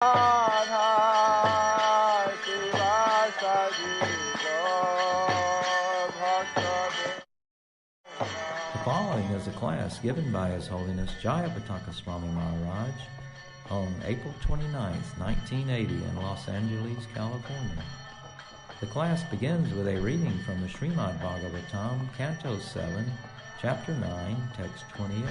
following is a class given by His Holiness Jayapataka Swami Maharaj on April 29, 1980 in Los Angeles, California. The class begins with a reading from the Śrīmad-Bhāgavatam, Canto 7, Chapter 9, Text 28.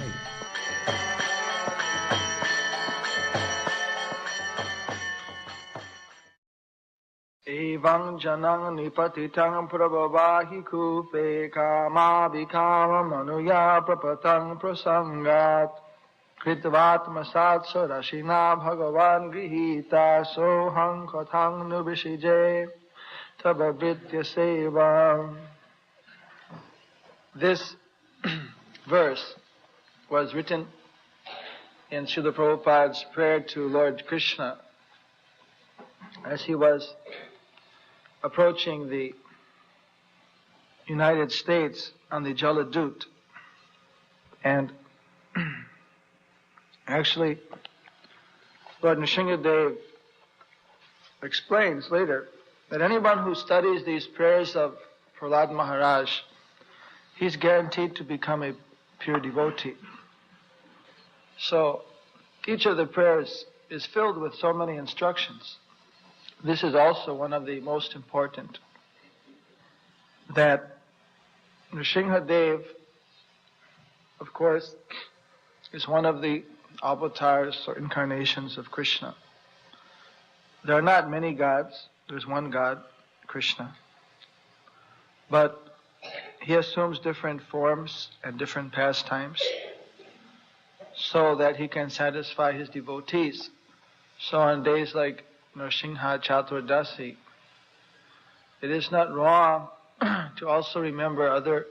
Evaṁ janang nipatitaṁ prabhavahi kupe kama vikama manuya prapataṁ prasangat kritvatmasat sarashina bhagavan grihita soham kathaṁ nubishije tabhavritya sevam. This verse was written in Srila Prabhupada's prayer to Lord Krishna as he was approaching the United States on the Jaladut. And actually, Lord Nrisimhadev explains later that anyone who studies these prayers of Prahlada Maharaj, he's guaranteed to become a pure devotee. So, each of the prayers is filled with so many instructions. This is also one of the most important, that Nrisimhadev, of course, is one of the avatars or incarnations of Krishna. There are not many gods, there's one God, Krishna. But he assumes different forms and different pastimes so that he can satisfy his devotees. So on days like Nrisimha Chaturdasi, it is not wrong to also remember other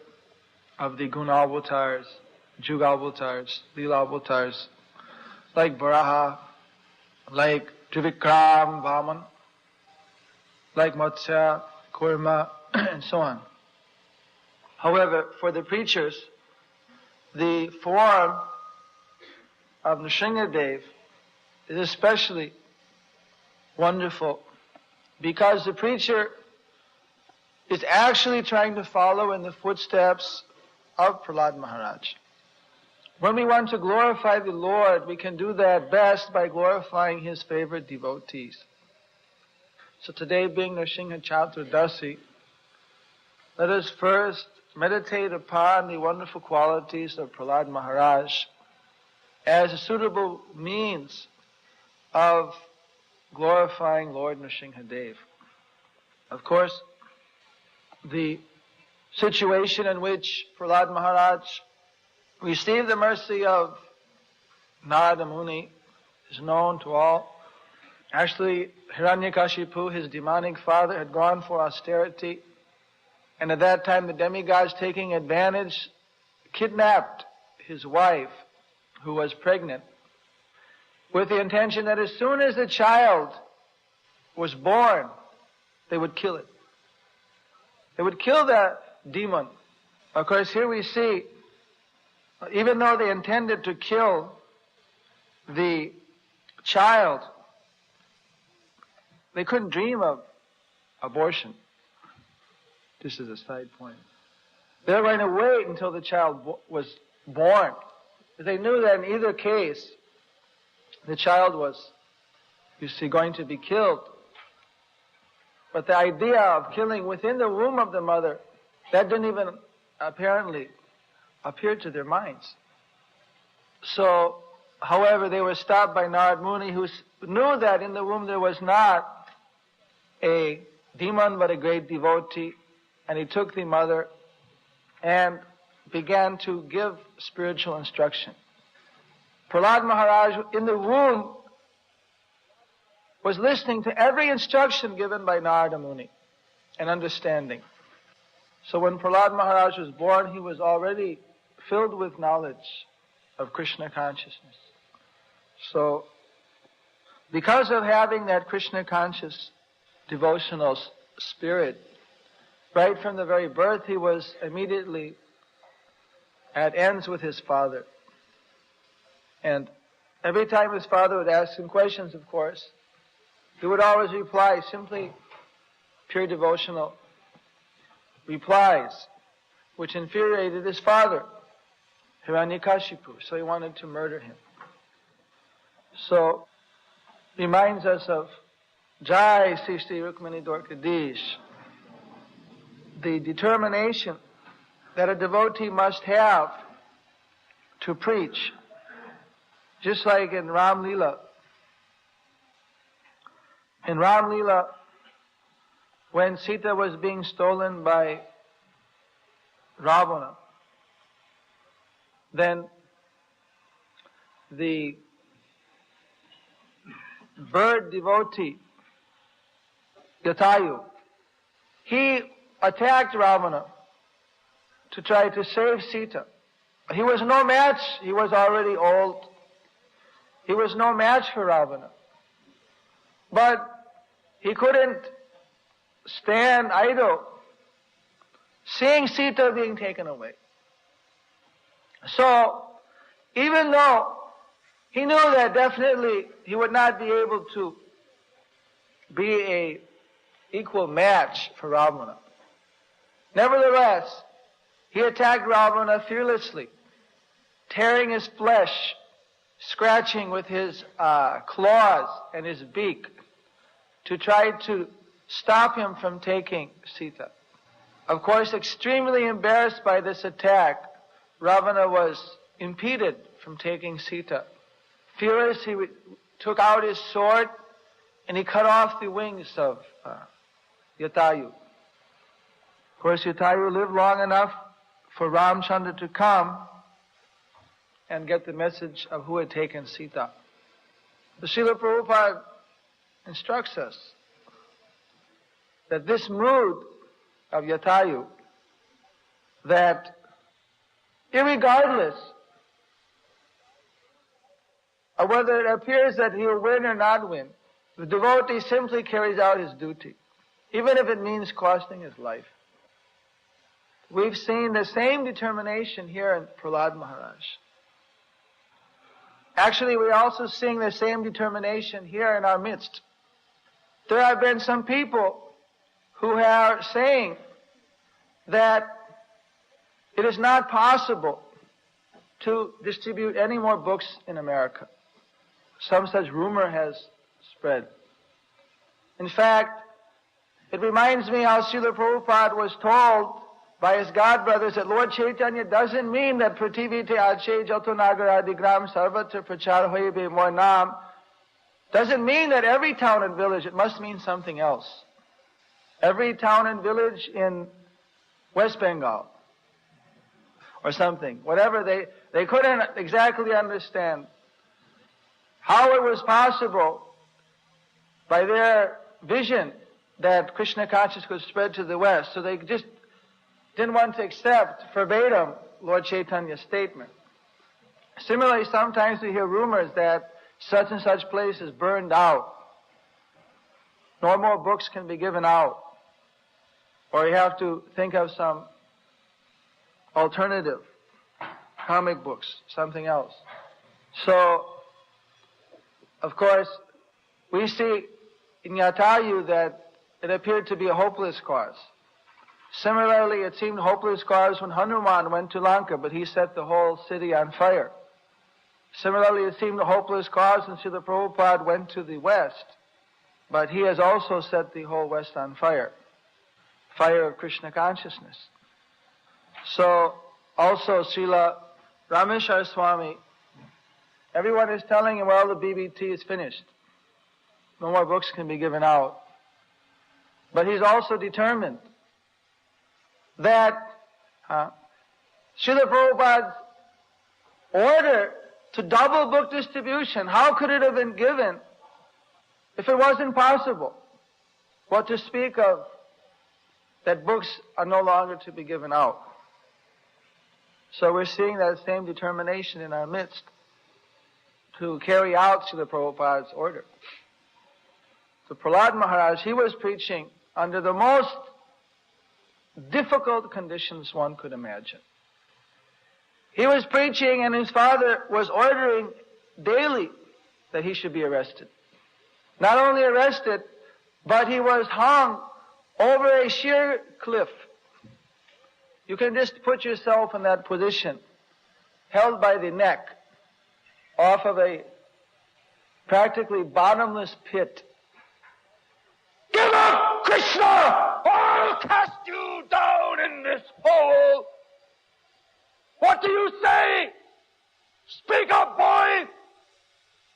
of the Guna avatars, Juga avatars, Leela avatars, like Varaha, like Trivikram, Vaman, like Matsya, Kurma, and so on. However, for the preachers, the form of Nrisimhadev is especially wonderful, because the preacher is actually trying to follow in the footsteps of Prahlada Maharaj. When we want to glorify the Lord, we can do that best by glorifying His favorite devotees. So today, being Nrisimha Chaturdasi, let us first meditate upon the wonderful qualities of Prahlada Maharaj as a suitable means of glorifying Lord Nrisimhadev. Of course, the situation in which Prahlada Maharaj received the mercy of Narada Muni is known to all. Actually, Hiranyakashipu, his demonic father, had gone for austerity, and at that time the demigods, taking advantage, kidnapped his wife, who was pregnant, with the intention that as soon as the child was born, they would kill it. They would kill that demon. Of course, here we see, even though they intended to kill the child, they couldn't dream of abortion. This is a side point. They were going to wait until the child was born. They knew that in either case, the child was, you see, going to be killed. But the idea of killing within the womb of the mother, that didn't even apparently appear to their minds. So, however, they were stopped by Narada Muni, who knew that in the womb there was not a demon but a great devotee, and he took the mother and began to give spiritual instruction. Prahlada Maharaj in the womb was listening to every instruction given by Narada Muni and understanding. So when Prahlada Maharaj was born, he was already filled with knowledge of Krishna consciousness. So, because of having that Krishna conscious devotional spirit, right from the very birth, he was immediately at ends with his father. And every time his father would ask him questions, of course, he would always reply simply pure devotional replies, which infuriated his father, Hiranyakashipu, so he wanted to murder him. So, reminds us of Jai Sri Sri Rukmini Dwarkadish, the determination that a devotee must have to preach. Just like in Ram Leela. In Ram Leela, when Sita was being stolen by Ravana, then the bird devotee, Jatayu, he attacked Ravana to try to save Sita. He was no match. He was already old. He was no match for Ravana. But he couldn't stand idle seeing Sita being taken away. So, even though he knew that definitely he would not be able to be a equal match for Ravana, nevertheless, he attacked Ravana fearlessly, tearing his flesh, scratching with his claws and his beak to try to stop him from taking Sita. Of course, extremely embarrassed by this attack, Ravana was impeded from taking Sita. Furious, he took out his sword and he cut off the wings of Jatayu. Of course, Jatayu lived long enough for Ramchandra to come and get the message of who had taken Sita. The Srila Prabhupada instructs us that this mood of Jatayu, that irregardless of whether it appears that he will win or not win, the devotee simply carries out his duty, even if it means costing his life. We've seen the same determination here in Prahlada Maharaj. Actually, we're also seeing the same determination here in our midst. There have been some people who are saying that it is not possible to distribute any more books in America. Some such rumor has spread. In fact, it reminds me how Srila Prabhupada was told by his godbrothers that Lord Caitanya doesn't mean that Prativite Ache Jato Nagaradigram Sarvatra Prachar Hoibe More Nam. Doesn't mean that every town and village, it must mean something else. Every town and village in West Bengal or something. Whatever, they couldn't exactly understand how it was possible by their vision that Krishna consciousness could spread to the West. So they just didn't want to accept verbatim Lord Chaitanya's statement. Similarly, sometimes we hear rumors that such and such place is burned out. No more books can be given out. Or you have to think of some alternative, comic books, something else. So, of course, we see in Jatayu that it appeared to be a hopeless cause. Similarly, it seemed hopeless cause when Hanuman went to Lanka, but he set the whole city on fire. Similarly, it seemed a hopeless cause when Srila Prabhupada went to the West, but he has also set the whole West on fire. Fire of Krishna consciousness. So, also Srila Rameshwar Swami, everyone is telling him, well, the BBT is finished. No more books can be given out. But he's also determined that Srila Prabhupada's order to double book distribution, how could it have been given if it wasn't possible? What to speak of that books are no longer to be given out. So we're seeing that same determination in our midst to carry out Srila Prabhupada's order. So Prahlada Maharaj, he was preaching under the most difficult conditions one could imagine. He was preaching and his father was ordering daily that he should be arrested. not only arrested, but he was hung over a sheer cliff. You can just put yourself in that position, held by the neck, off of a practically bottomless pit. Give up, Krishna! I'll cast you down in this hole! What do you say? Speak up, boy!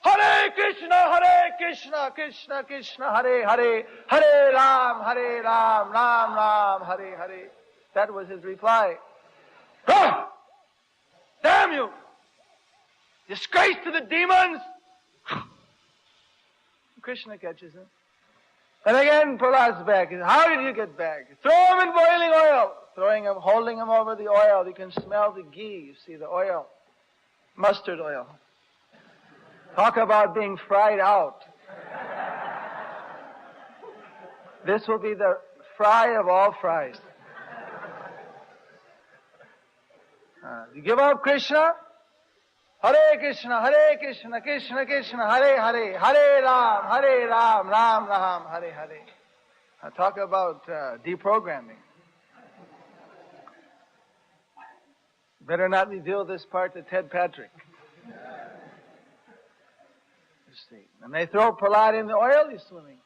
Hare Krishna, Krishna Krishna, Hare Hare, Hare Ram, Ram Ram, Hare Hare. That was his reply. Oh, damn you! Disgrace to the demons! Krishna catches him. And again, Prahlad's back. How did you get back? Throw him in boiling oil. Throwing him, holding him over the oil. You can smell the ghee. You see the oil. Mustard oil. Talk about being fried out. This will be the fry of all fries. You give up Krishna? Hare Krishna, Krishna Krishna, Hare Hare, Hare Ram, Ram Ram, Hare Hare. Now talk about deprogramming. Better not reveal this part to Ted Patrick. You see. And they throw Prahlada in the oil, he's swimming.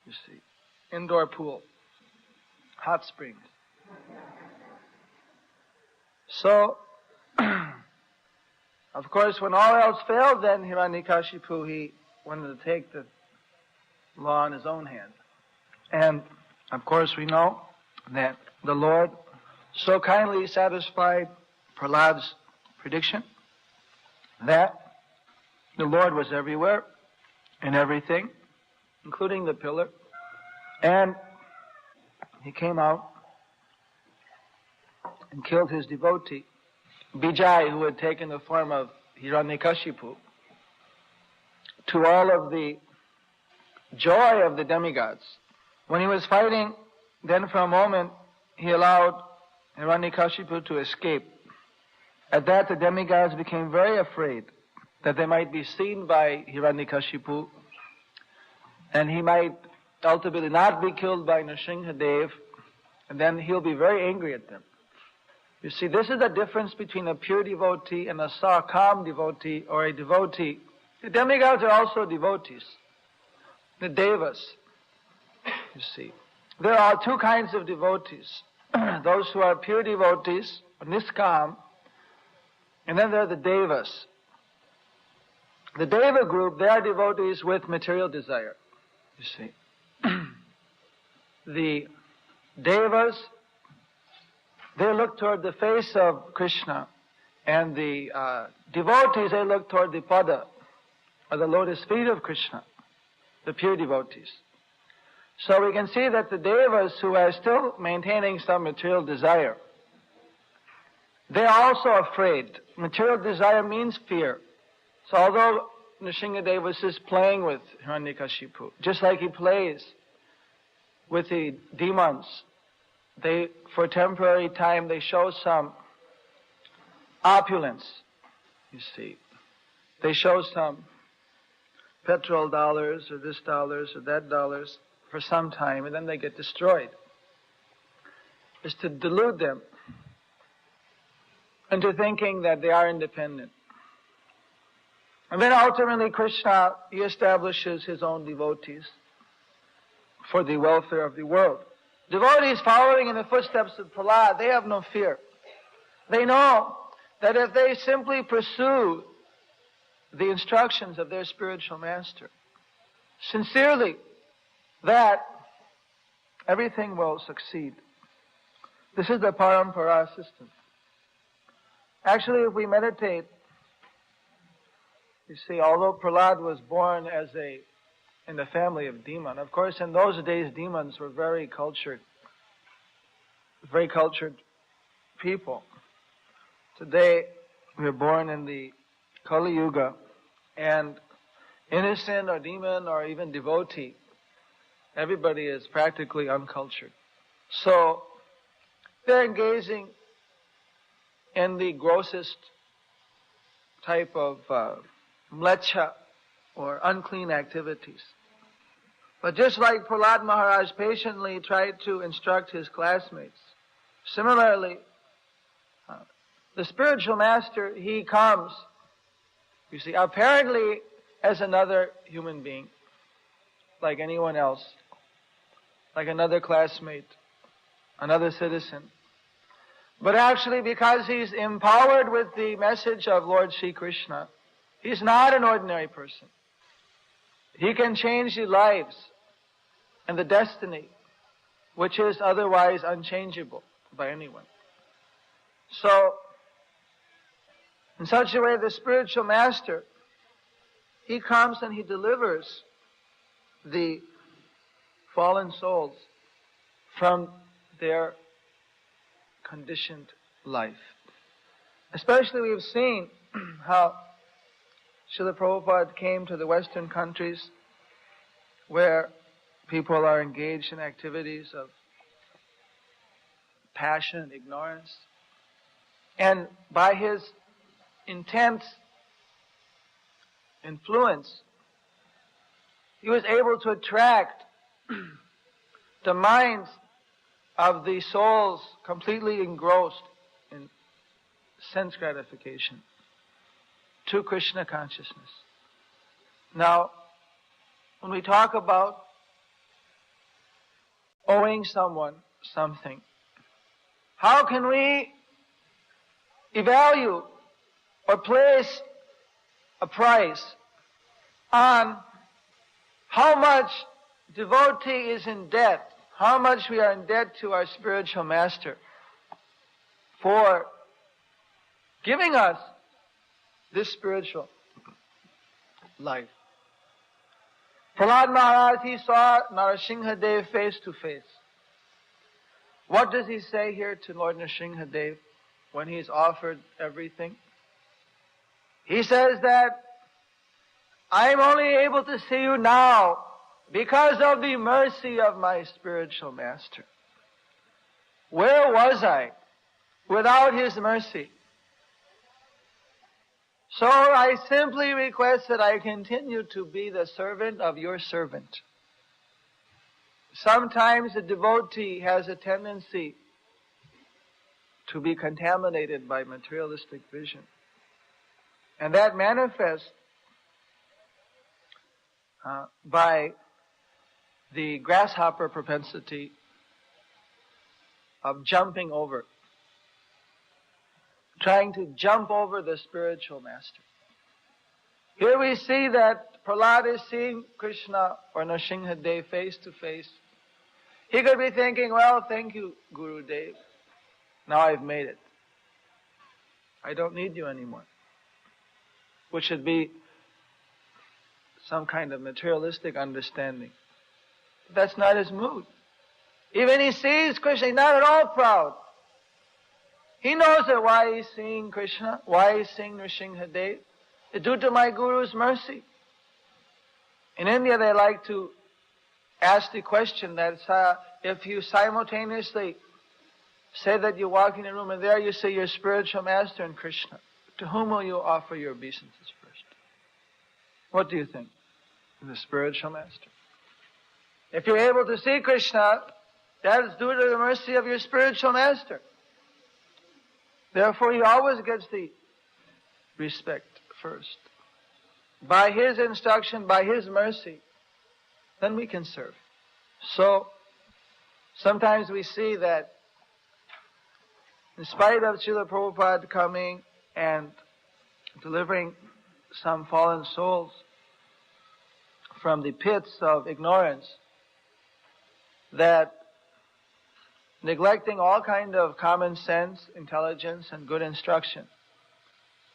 You see. Indoor pool. Hot springs. So, of course, when all else failed, then Hiranyakashipu, he wanted to take the law in his own hand. And, of course, we know that the Lord so kindly satisfied Prahlada's prediction that the Lord was everywhere, in everything, including the pillar. And he came out and killed his devotee, Bijay, who had taken the form of Hiranyakashipu, to all of the joy of the demigods. When he was fighting, then for a moment, he allowed Hiranyakashipu to escape. At that, the demigods became very afraid that they might be seen by Hiranyakashipu, and he might ultimately not be killed by Nrisimhadev, and then he'll be very angry at them. You see, this is the difference between a pure devotee and a sarkam devotee, or a devotee. The demigods are also devotees, the devas, you see. There are two kinds of devotees. Those who are pure devotees, niskam, and then there are the devas. The deva group, they are devotees with material desire, you see. The devas, they look toward the face of Krishna, and the devotees, they look toward the pada, or the lotus feet of Krishna, the pure devotees. So we can see that the devas who are still maintaining some material desire, they are also afraid. Material desire means fear. So although Nrisimhadev was just playing with Hiranyakashipu, just like he plays with the demons, they, for a temporary time, they show some opulence, you see. They show some petrol dollars, or this dollars, or that dollars, for some time, and then they get destroyed. It's to delude them into thinking that they are independent. And then ultimately Krishna, he establishes his own devotees for the welfare of the world. Devotees following in the footsteps of Prahlada, they have no fear. They know that if they simply pursue the instructions of their spiritual master sincerely, that everything will succeed. This is the parampara system. Actually, if we meditate, you see, although Prahlada was born in the family of demon, of course in those days demons were very cultured people. Today we're born in the Kali Yuga, and innocent or demon or even devotee, everybody is practically uncultured. So they're engaging in the grossest type of mlecha, or unclean activities. But just like Prahlada Maharaj patiently tried to instruct his classmates, similarly, the spiritual master, he comes, you see, apparently as another human being, like anyone else, like another classmate, another citizen. But actually, because he's empowered with the message of Lord Sri Krishna, he's not an ordinary person. He can change the lives and the destiny, which is otherwise unchangeable by anyone. So, in such a way, the spiritual master, he comes and he delivers the fallen souls from their conditioned life. Especially we've seen how Srila Prabhupada came to the Western countries where people are engaged in activities of passion and ignorance. And by his intense influence, he was able to attract the minds of the souls completely engrossed in sense gratification to Krishna consciousness. Now, when we talk about owing someone something, how can we evaluate or place a price on how much devotee is in debt, how much we are in debt to our spiritual master for giving us this spiritual life? Prahlada Maharaj, he saw Nrisimhadev face to face. What does he say here to Lord Nrisimhadev when he's offered everything? He says that I'm only able to see you now because of the mercy of my spiritual master. Where was I without his mercy? So I simply request that I continue to be the servant of your servant. Sometimes a devotee has a tendency to be contaminated by materialistic vision. And that manifests by the grasshopper propensity of jumping over, trying to jump over the spiritual master. Here we see that Prahlada is seeing Krishna or Nrisimhadev face to face. He could be thinking, well, thank you, Gurudev. Now I've made it. I don't need you anymore. Which should be some kind of materialistic understanding. But that's not his mood. Even he sees Krishna, he's not at all proud. He knows that why he's seeing Krishna, why he's seeing Nrisimhadev, is due to my Guru's mercy. In India, they like to ask the question that if you simultaneously say that you walk in a room and there you see your spiritual master and Krishna, to whom will you offer your obeisances first? What do you think? The spiritual master. If you're able to see Krishna, that is due to the mercy of your spiritual master. Therefore, he always gets the respect first. By his instruction, by his mercy, then we can serve. So, sometimes we see that in spite of Srila Prabhupada coming and delivering some fallen souls from the pits of ignorance, that neglecting all kind of common sense, intelligence, and good instruction,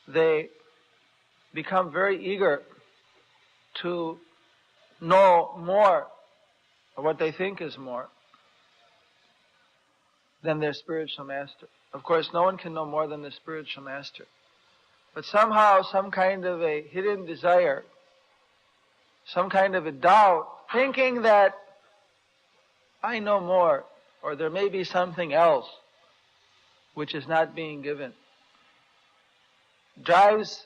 they become very eager to know more, or what they think is more, than their spiritual master. Of course, no one can know more than the spiritual master. But somehow, some kind of a hidden desire, some kind of a doubt, thinking that I know more, or there may be something else which is not being given, drives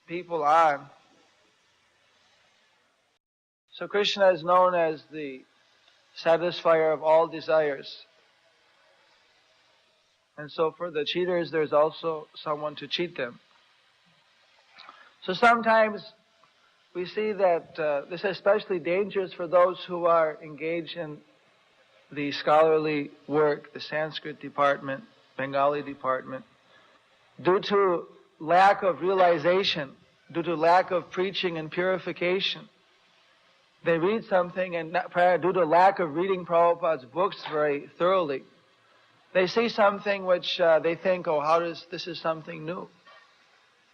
people on So Krishna is known as the satisfier of all desires. And so for the cheaters, there's also someone to cheat them. So sometimes we see that this is especially dangerous for those who are engaged in the scholarly work, the Sanskrit department, Bengali department. Due to lack of realization, due to lack of preaching and purification, they read something and due to lack of reading Prabhupada's books very thoroughly, they see something which they think, oh, this is something new.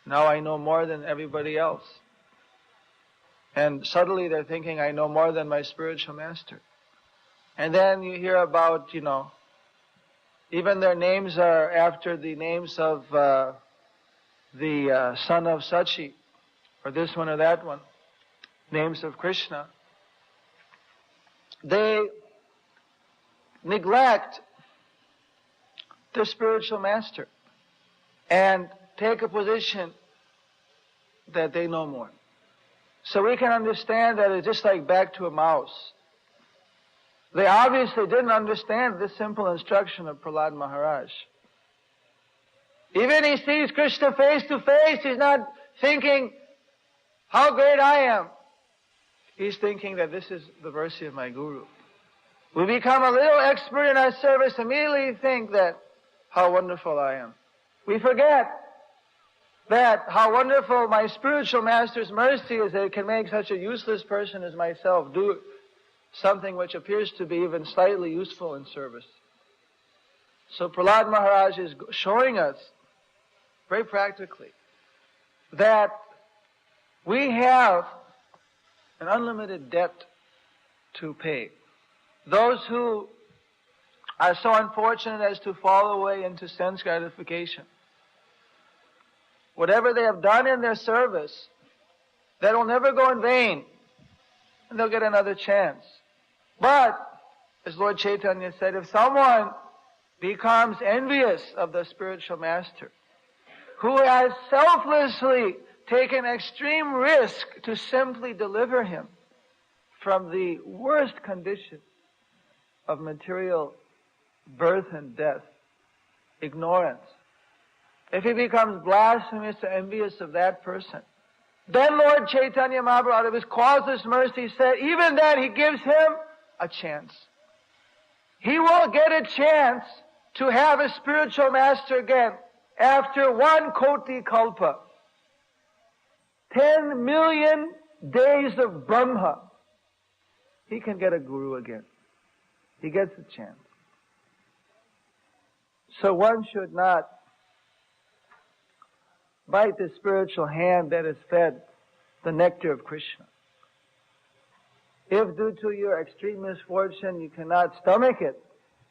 Now I know more than everybody else. And suddenly they're thinking, I know more than my spiritual master. And then you hear about, even their names are after the names of the son of Sachi, or this one or that one, names of Krishna. They neglect their spiritual master and take a position that they know more. So we can understand that it's just like back to a mouse. They obviously didn't understand this simple instruction of Prahlada Maharaj. Even he sees Krishna face to face, he's not thinking, how great I am. He's thinking that this is the mercy of my Guru. We become a little expert in our service, immediately think that, how wonderful I am. We forget that how wonderful my spiritual master's mercy is that it can make such a useless person as myself do something which appears to be even slightly useful in service. So Prahlada Maharaj is showing us very practically that we have an unlimited debt to pay. Those who are so unfortunate as to fall away into sense gratification, whatever they have done in their service, that will never go in vain, and they'll get another chance. But, as Lord Caitanya said, if someone becomes envious of the spiritual master, who has selflessly taken extreme risk to simply deliver him from the worst condition of material birth and death, ignorance, if he becomes blasphemous or envious of that person, then Lord Caitanya Mahaprabhu, out of his causeless mercy, said, even then he gives him a chance. He will get a chance to have a spiritual master again after 1 koti kalpa. 10 million days of Brahma. He can get a guru again. He gets a chance. So one should not bite the spiritual hand that is fed the nectar of Krishna. If due to your extreme misfortune you cannot stomach it,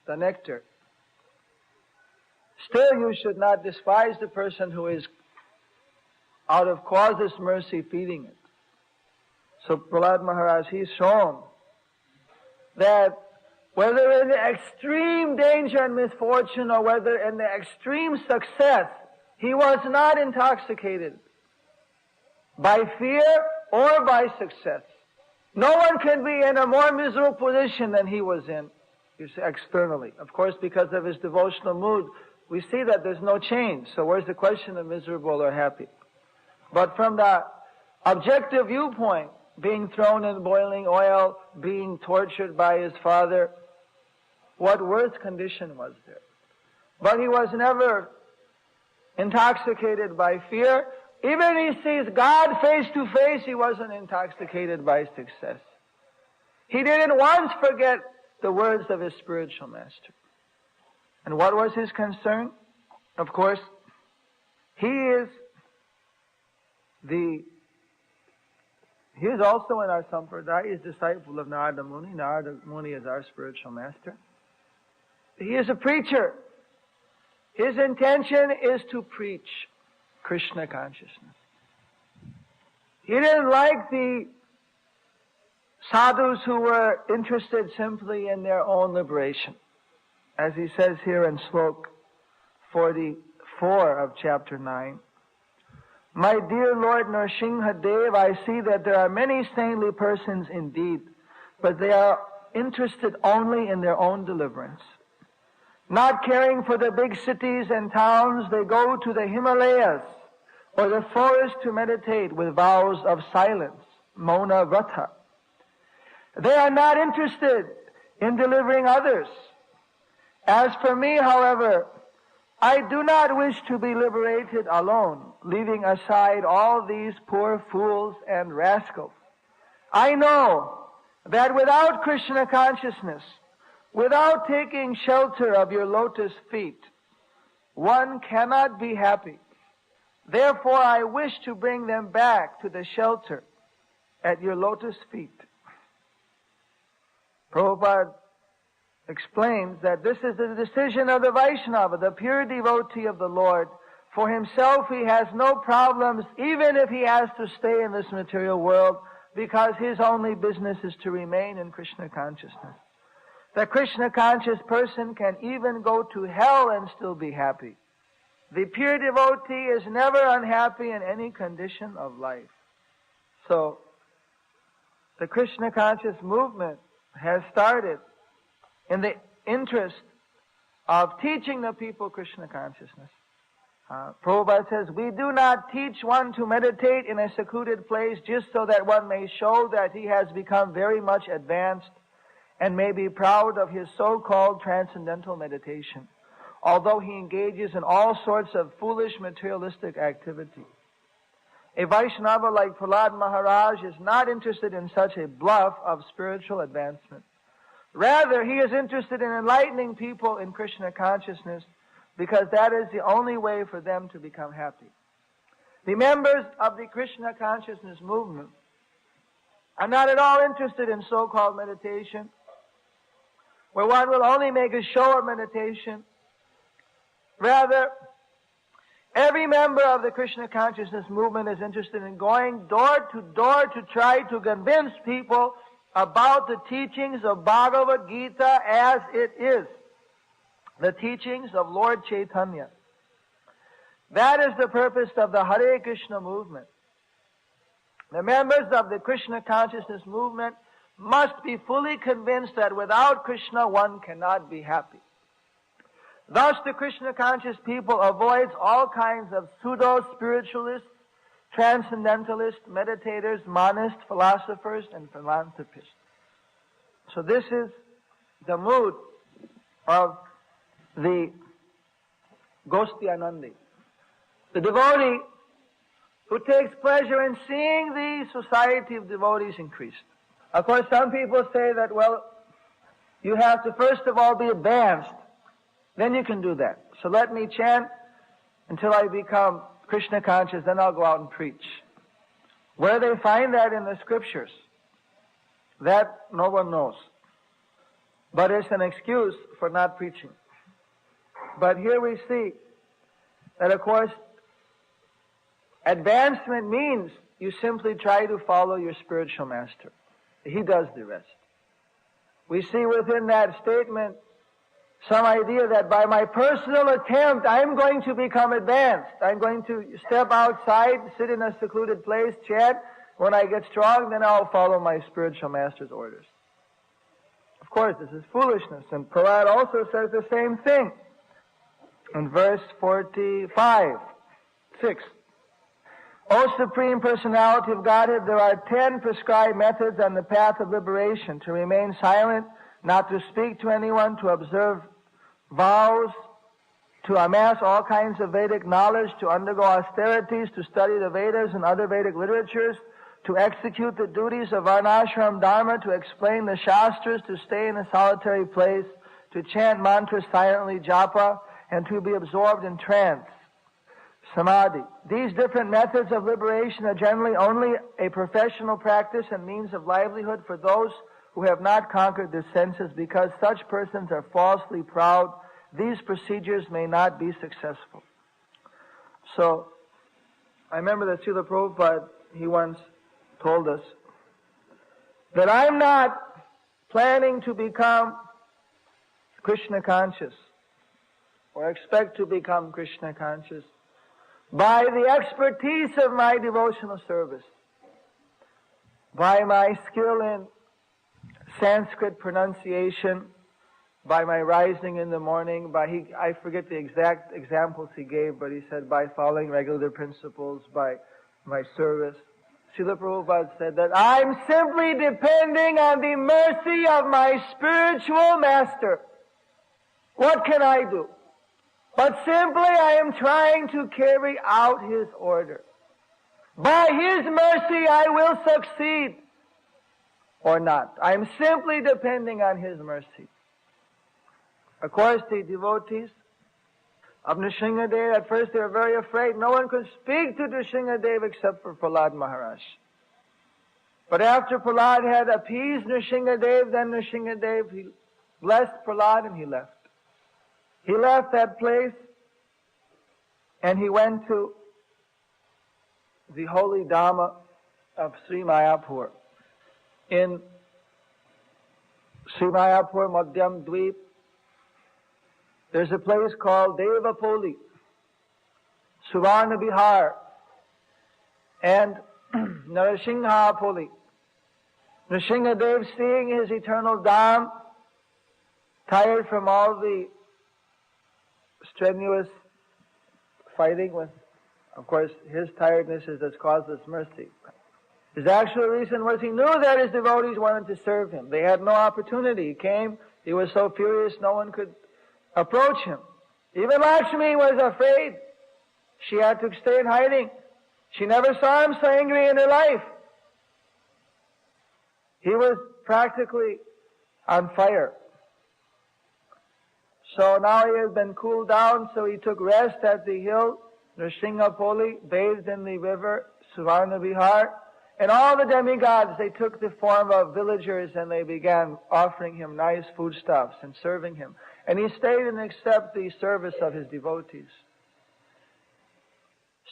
the nectar, still you should not despise the person who is out of causeless mercy feeding it. So Prahlada Maharaj, he's shown that whether in the extreme danger and misfortune or whether in the extreme success, he was not intoxicated by fear or by success. No one can be in a more miserable position than he was in, you see, externally. Of course, because of his devotional mood, we see that there's no change. So where's the question of miserable or happy? But from the objective viewpoint, being thrown in boiling oil, being tortured by his father, what worse condition was there? But he was never intoxicated by fear. Even he sees God face to face, he wasn't intoxicated by success. He didn't once forget the words of his spiritual master. And what was his concern? Of course, he is also in our sampradaya. He is disciple of Narada Muni. Narada Muni is our spiritual master. He is a preacher. His intention is to preach Krishna consciousness. He didn't like the sadhus who were interested simply in their own liberation. As he says here in Slok 44 of chapter 9, My dear Lord Nrisimhadev, I see that there are many saintly persons indeed, but they are interested only in their own deliverance. Not caring for the big cities and towns, they go to the Himalayas or the forest to meditate with vows of silence, Mona Vrata. They are not interested in delivering others. As for me, however, I do not wish to be liberated alone, leaving aside all these poor fools and rascals. I know that without Krishna consciousness, without taking shelter of your lotus feet, one cannot be happy. Therefore, I wish to bring them back to the shelter at your lotus feet. Prabhupada explains that this is the decision of the Vaishnava, the pure devotee of the Lord. For himself, he has no problems, even if he has to stay in this material world, because his only business is to remain in Krishna consciousness. The Krishna conscious person can even go to hell and still be happy. The pure devotee is never unhappy in any condition of life. So, the Krishna conscious movement has started in the interest of teaching the people Krishna consciousness. Prabhupada says, we do not teach one to meditate in a secluded place just so that one may show that he has become very much advanced and may be proud of his so-called transcendental meditation, although he engages in all sorts of foolish materialistic activity. A Vaishnava like Prahlada Maharaj is not interested in such a bluff of spiritual advancement. Rather, he is interested in enlightening people in Krishna consciousness because that is the only way for them to become happy. The members of the Krishna consciousness movement are not at all interested in so-called meditation, where one will only make a show of meditation. Rather, every member of the Krishna consciousness movement is interested in going door to door to try to convince people about the teachings of Bhagavad Gita as it is, the teachings of Lord Caitanya. That is the purpose of the Hare Krishna movement. The members of the Krishna consciousness movement must be fully convinced that without Krishna one cannot be happy. Thus the Krishna conscious people avoids all kinds of pseudo-spiritualists, transcendentalists, meditators, monists, philosophers, and philanthropists. So this is the mood of the Gosti Anandi, the devotee who takes pleasure in seeing the society of devotees increase. Of course, some people say that, well, you have to first of all be advanced, then you can do that. So let me chant until I become Krishna conscious, then I'll go out and preach. Where they find that in the scriptures, that no one knows. But it's an excuse for not preaching. But here we see that, of course, advancement means you simply try to follow your spiritual master. He does the rest. We see within that statement some idea that by my personal attempt, I'm going to become advanced. I'm going to step outside, sit in a secluded place, chant. When I get strong, then I'll follow my spiritual master's orders. Of course, this is foolishness. And Prahlada also says the same thing in verse 45, 6. O Supreme Personality of Godhead, there are 10 prescribed methods on the path of liberation: to remain silent, not to speak to anyone, to observe vows, to amass all kinds of Vedic knowledge, to undergo austerities, to study the Vedas and other Vedic literatures, to execute the duties of Varnashram Dharma, to explain the Shastras, to stay in a solitary place, to chant mantras silently, japa, and to be absorbed in trance, samadhi. These different methods of liberation are generally only a professional practice and means of livelihood for those who have not conquered the senses. Because such persons are falsely proud, these procedures may not be successful. So, I remember that Srila Prabhupada, he once told us that I'm not planning to become Krishna conscious or expect to become Krishna conscious by the expertise of my devotional service, by my skill in Sanskrit pronunciation, by my rising in the morning, I forget the exact examples he gave, but he said by following regular principles, by my service. Srila Prabhupada said that I'm simply depending on the mercy of my spiritual master. What can I do? But simply I am trying to carry out his order. By his mercy I will succeed or not. I am simply depending on his mercy. Of course, the devotees of Nrisimhadev, at first they were very afraid. No one could speak to Nrisimhadev except for Prahlada Maharaj. But after Prahlada had appeased Nrisimhadev, then Nrisimhadev, he blessed Prahlada and he left. He left that place and he went to the holy Dhamma of Sri Mayapur. In Sri Mayapur, Madhyam Dweep, there's a place called Devapoli, Suvarna Bihar, and Nrisimhapoli. Nrisimhadev, seeing his eternal Dham, tired from all the strenuous fighting with, of course, his tiredness is that's caused this mercy. His actual reason was he knew that his devotees wanted to serve him. They had no opportunity. He came, he was so furious no one could approach him. Even Lakshmi was afraid. She had to stay in hiding. She never saw him so angry in her life. He was practically on fire. So now he has been cooled down, so he took rest at the hill, Nrisimhapoli, bathed in the river, Suvarna Bihar, and all the demigods, they took the form of villagers and they began offering him nice foodstuffs and serving him. And he stayed and accepted the service of his devotees.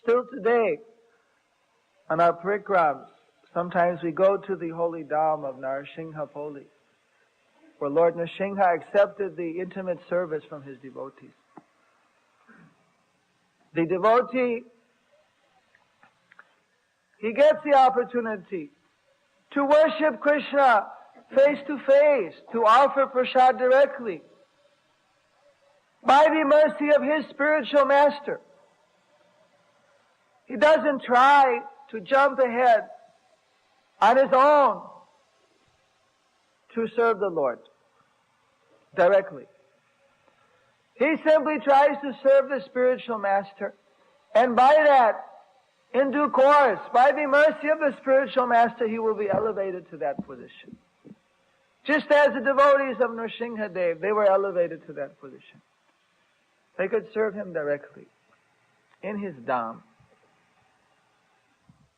Still today, on our parikrams, sometimes we go to the holy Dham of Nrisimhapoli, where Lord Nrsimha accepted the intimate service from his devotees. The devotee, he gets the opportunity to worship Krishna face to face, to offer prasad directly, by the mercy of his spiritual master. He doesn't try to jump ahead on his own to serve the Lord directly. He simply tries to serve the spiritual master, and by that, in due course, by the mercy of the spiritual master, he will be elevated to that position. Just as the devotees of Nrisimhadev, they were elevated to that position. They could serve him directly in his dham.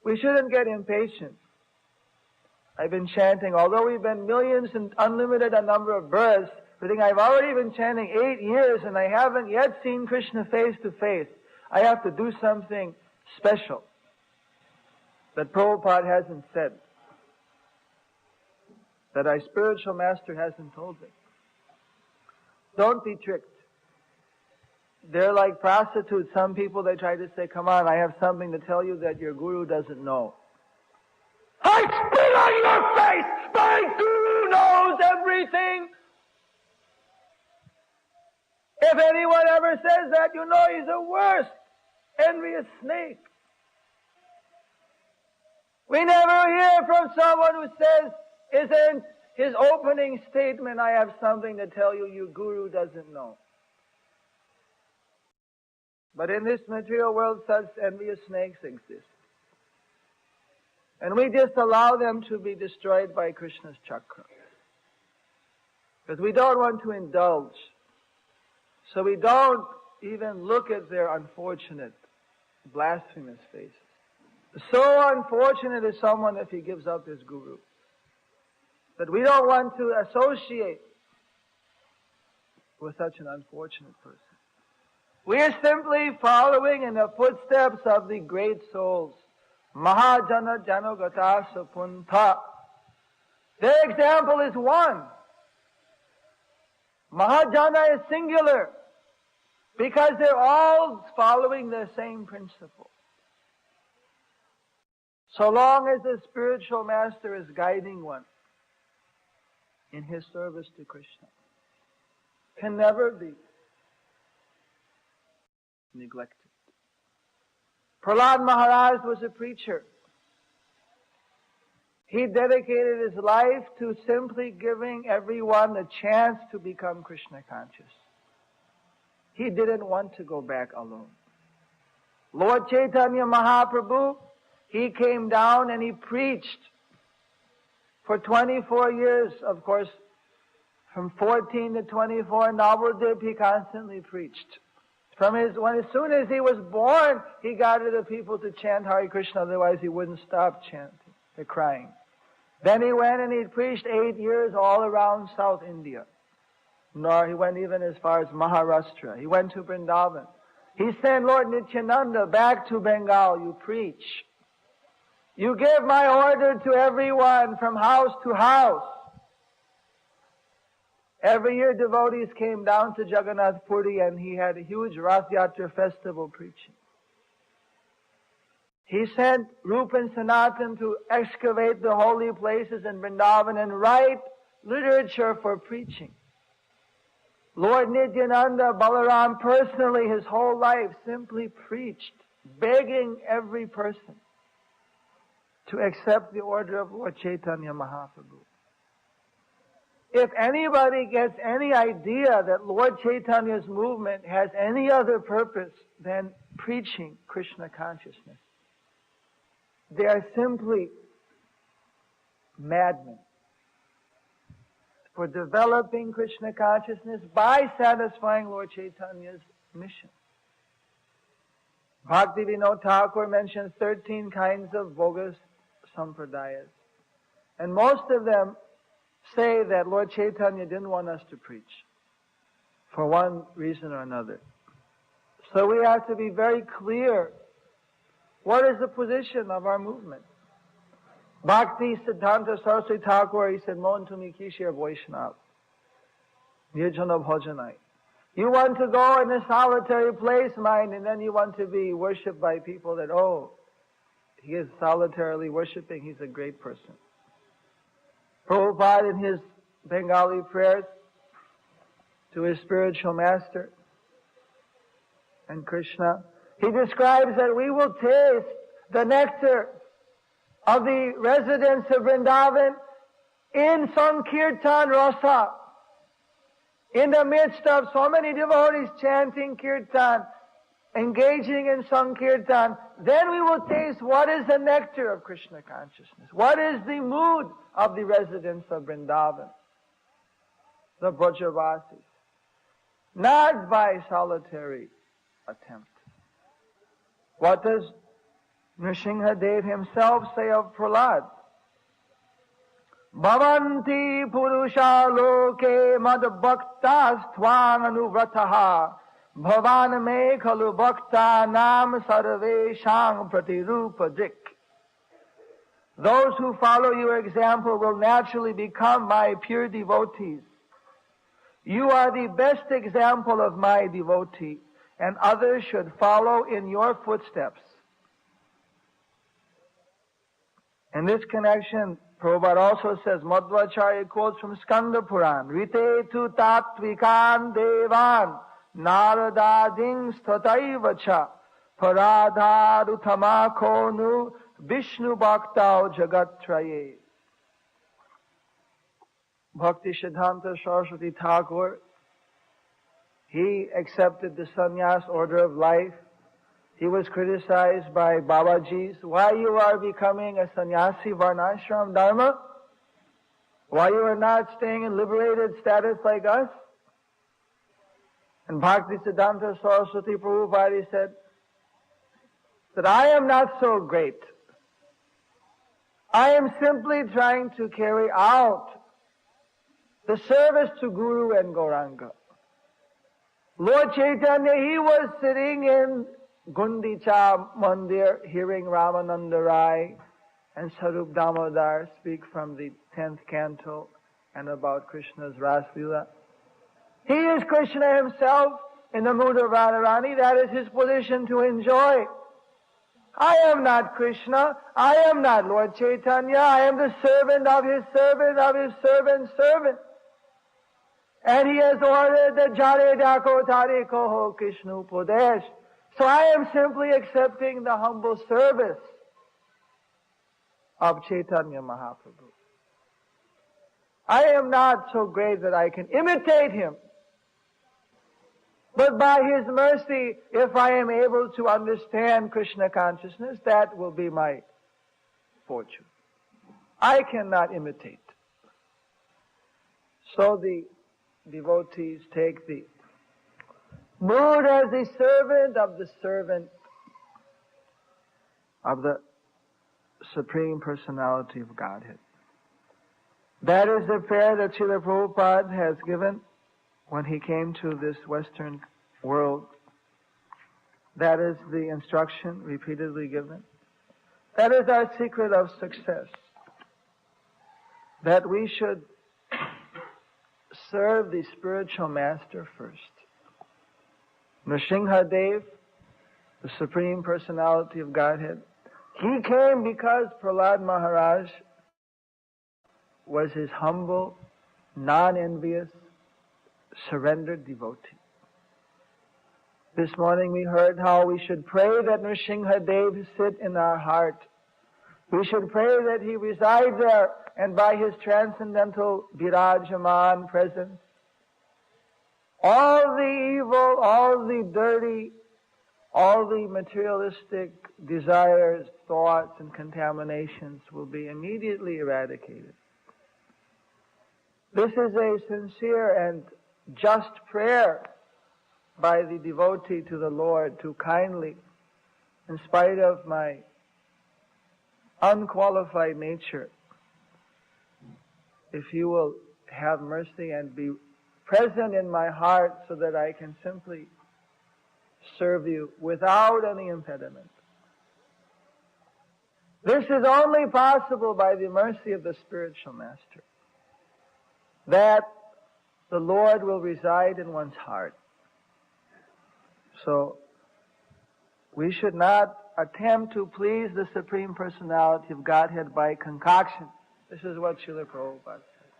We shouldn't get impatient. I've been chanting, although we've been millions and unlimited a number of births, I think I've already been chanting 8 years and I haven't yet seen Krishna face to face. I have to do something special that Prabhupada hasn't said, that our spiritual master hasn't told me. Don't be tricked. They're like prostitutes. Some people, they try to say, come on, I have something to tell you that your guru doesn't know. I spit on your face! My guru knows everything! If anyone ever says that, you know he's the worst envious snake. We never hear from someone who says, is in his opening statement, I have something to tell you, your guru doesn't know. But in this material world, such envious snakes exist. And we just allow them to be destroyed by Krishna's chakra. Because we don't want to indulge. So we don't even look at their unfortunate, blasphemous faces. So unfortunate is someone if he gives up his guru. But we don't want to associate with such an unfortunate person. We are simply following in the footsteps of the great souls. Mahajana Janogata Sapunta. Their example is one. Mahajana is singular. Because they're all following the same principle. So long as the spiritual master is guiding one in his service to Krishna, can never be neglected. Prahlada Maharaj was a preacher. He dedicated his life to simply giving everyone a chance to become Krishna conscious. He didn't want to go back alone. Lord Caitanya Mahaprabhu, he came down and he preached for 24 years. Of course, from 14 to 24, Navadip, he constantly preached. As soon as he was born, he guided the people to chant Hare Krishna, otherwise he wouldn't stop chanting. They're crying. Then he went and he preached 8 years all around South India. Nor he went even as far as Maharashtra. He went to Vrindavan. He sent Lord Nityananda back to Bengal. You preach. You give my order to everyone from house to house. Every year devotees came down to Jagannath Puri and he had a huge Rath Yatra festival preaching. He sent Rupa and Sanatan to excavate the holy places in Vrindavan and write literature for preaching. Lord Nityananda Balaram personally, his whole life, simply preached, begging every person to accept the order of Lord Chaitanya Mahaprabhu. If anybody gets any idea that Lord Chaitanya's movement has any other purpose than preaching Krishna consciousness, they are simply madmen for developing Krishna consciousness by satisfying Lord Chaitanya's mission. Bhakti Vinod Thakur mentions 13 kinds of bogus sampradayas. And most of them say that Lord Chaitanya didn't want us to preach for one reason or another. So we have to be very clear. What is the position of our movement? Bhakti Siddhanta Saraswati Thakur, he said, Mon tumi kishir Vaishnav, Nirjana Bhajanai. You want to go in a solitary place, mind, and then you want to be worshipped by people that, oh, he is solitarily worshipping, he's a great person. Prabhupada in his Bengali prayers to his spiritual master and Krishna, he describes that we will taste the nectar of the residents of Vrindavan in Sankirtan Rasa, in the midst of so many devotees chanting Kirtan, engaging in Sankirtan. Then we will taste what is the nectar of Krishna consciousness. What is the mood of the residents of Vrindavan, the Brajavasis. Not by solitary attempt. What does Nrisimhadev himself say of Prahlada? Bhavanti purusha loke mad bhaktas tvam anuvrataha bhavan me khalu bhakta nam sarveshang pratirupadik. Those who follow your example will naturally become my pure devotees. You are the best example of my devotee, and others should follow in your footsteps. In this connection, Prabhupada also says, Madhvacharya quotes from Skanda Puran, Rite tu tatvikan devan naradading stataivacha paradharutama konu Vishnu bhaktao jagattraye. Bhakti Siddhanta Saraswati Thakur, he accepted the sannyas order of life. He was criticized by Babajis. Why you are becoming a sannyasi varnashram dharma? Why you are not staying in liberated status like us? And Bhakti Siddhanta Saraswati Prabhupada, he said that I am not so great. I am simply trying to carry out the service to Guru and Gauranga. Lord Chaitanya, he was sitting in Gundicha Mandir hearing Ramananda Rai and Sarup Damodar speak from the 10th canto and about Krishna's Ras Leela. He is Krishna himself, in the mood of Radharani, that is his position to enjoy. I am not Krishna. I am not Lord Caitanya. I am the servant of his servant, of his servant's servant. And he has ordered that Jare Dako Tare Koho Krishna Upadesh. So I am simply accepting the humble service of Chaitanya Mahaprabhu. I am not so great that I can imitate him. But by his mercy, if I am able to understand Krishna consciousness, that will be my fortune. I cannot imitate. So the devotees take the mood as the servant of the Supreme Personality of Godhead. That is the prayer that Srila Prabhupada has given when he came to this Western world. That is the instruction repeatedly given. That is our secret of success. That we should serve the spiritual master first. Nrisimhadev, the Supreme Personality of Godhead, he came because Prahlada Maharaj was his humble, non-envious, surrendered devotee. This morning we heard how we should pray that Nrisimhadev sit in our heart. We should pray that he reside there, and by his transcendental Virajaman presence, all the evil, all the dirty, all the materialistic desires, thoughts, and contaminations will be immediately eradicated. This is a sincere and just prayer by the devotee to the Lord to kindly, in spite of my unqualified nature, if you will have mercy and be present in my heart so that I can simply serve you without any impediment. This is only possible by the mercy of the spiritual master, that the Lord will reside in one's heart. So, we should not attempt to please the Supreme Personality of Godhead by concoction. This is what Srila Prabhupada said.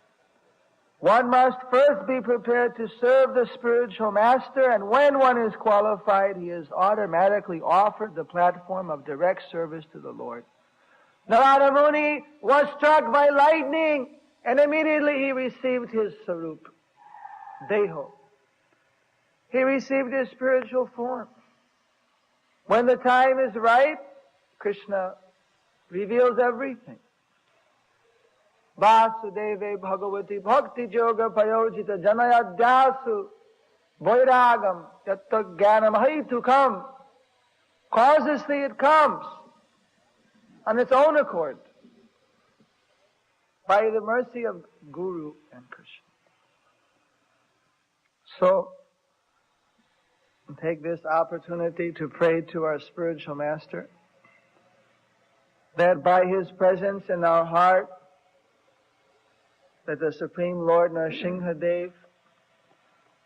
One must first be prepared to serve the spiritual master, and when one is qualified, he is automatically offered the platform of direct service to the Lord. Narada Muni was struck by lightning, and immediately he received his sarup, deho. He received his spiritual form. When the time is right, Krishna reveals everything. Vasudeve Bhagavati Bhakti Yoga Payojita Janayadyasu Vairagam Yatta Jnanam Haitukam. Causelessly it comes on its own accord by the mercy of Guru and Krishna. So, take this opportunity to pray to our spiritual master that by his presence in our heart, that the Supreme Lord Nrisimhadev,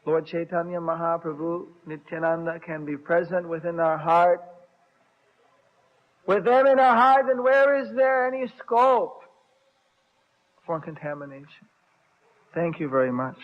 Lord Chaitanya Mahaprabhu, Nityananda can be present within our heart. With them in our heart, then where is there any scope for contamination? Thank you very much.